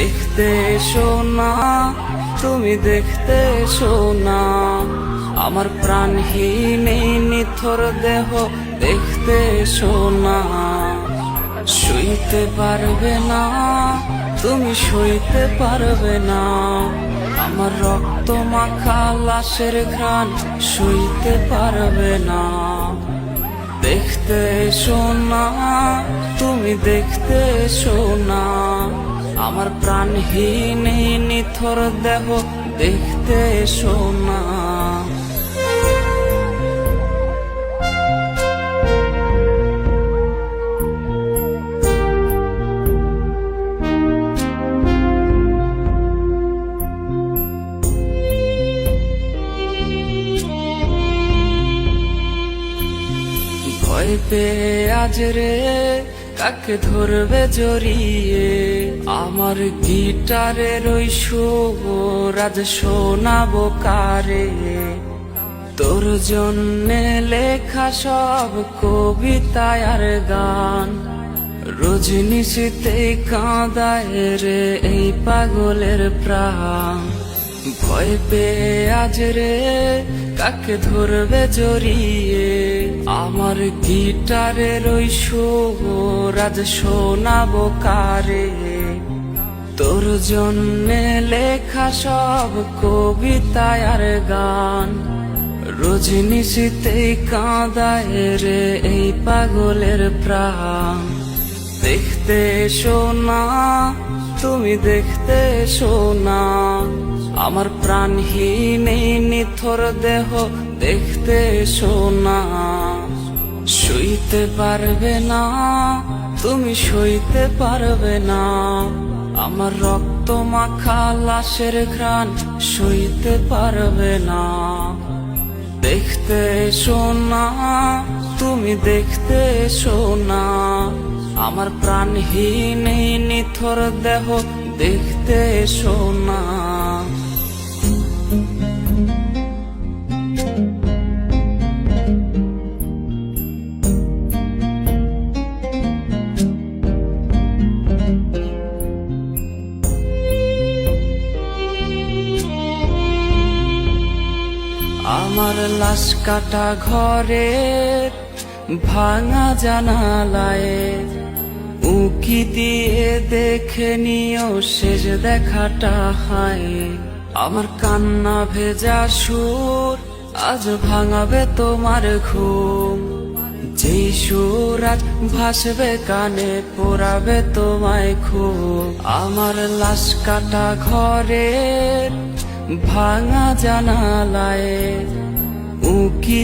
দেখতে এসো না, তুমি দেখতে এসো না, আমার প্রাণহীন এই নিথর দেহ দেখতে এসো না। সইতে পারবে না, তুমি সইতে পারবে না, আমার রক্ত মাখা লাশের ঘ্রাণ সইতে পারবে না। দেখতে এসো না, তুমি দেখতে এসো না, আমার প্রাণহীন এই নিথর দেহ দেখতে এসো না। ভয় পেয়ে আজ রে কাকে ধরবে জড়িয়ে, আমার গিটারের ওই সুর আজ শোনাবো কারে। তোর জন্যে লেখা সব কবিতায় আর গান, রজনীশীতে কাঁদায় রে এই পাগলের প্রাণ। ভয় পেয়ে আজ রে কাকে ধরবে জড়িয়ে, আমার গিটারের ওই সুর আজ শোনাবো কারে। তোর জন্যে লেখা সব কবিতায় আর গান, রজনীশীতে কাঁদায় রে এই পাগলের প্রাণ। দেখতে এসো না, তুমি দেখতে এসো না, আমার প্রাণহীন এই নিথর দেহ দেখতে এসো না। সইতে পারবে না, তুমি সইতে পারবে না, আমার রক্ত মাখা লাশের ঘ্রাণ সইতে পারবে না। দেখতে এসো না, তুমি দেখতে এসো না, আমার প্রাণহীন এই নিথর দেহ দেখতে এসো না। আমার লাশ কাটা ঘরের ভাঙা জানালায় উকি দিয়ে দেখে নিও শেষ দেখাটা হায়। আমার কান্না ভেজা সুর আজ ভাঙাবে তোমার ঘুম, যেই সুর আজ ভাসবে কানে পোড়াবে তোমায় খুব। আমার লাশ কাটা ঘরের ভাঙা জানালায় উকি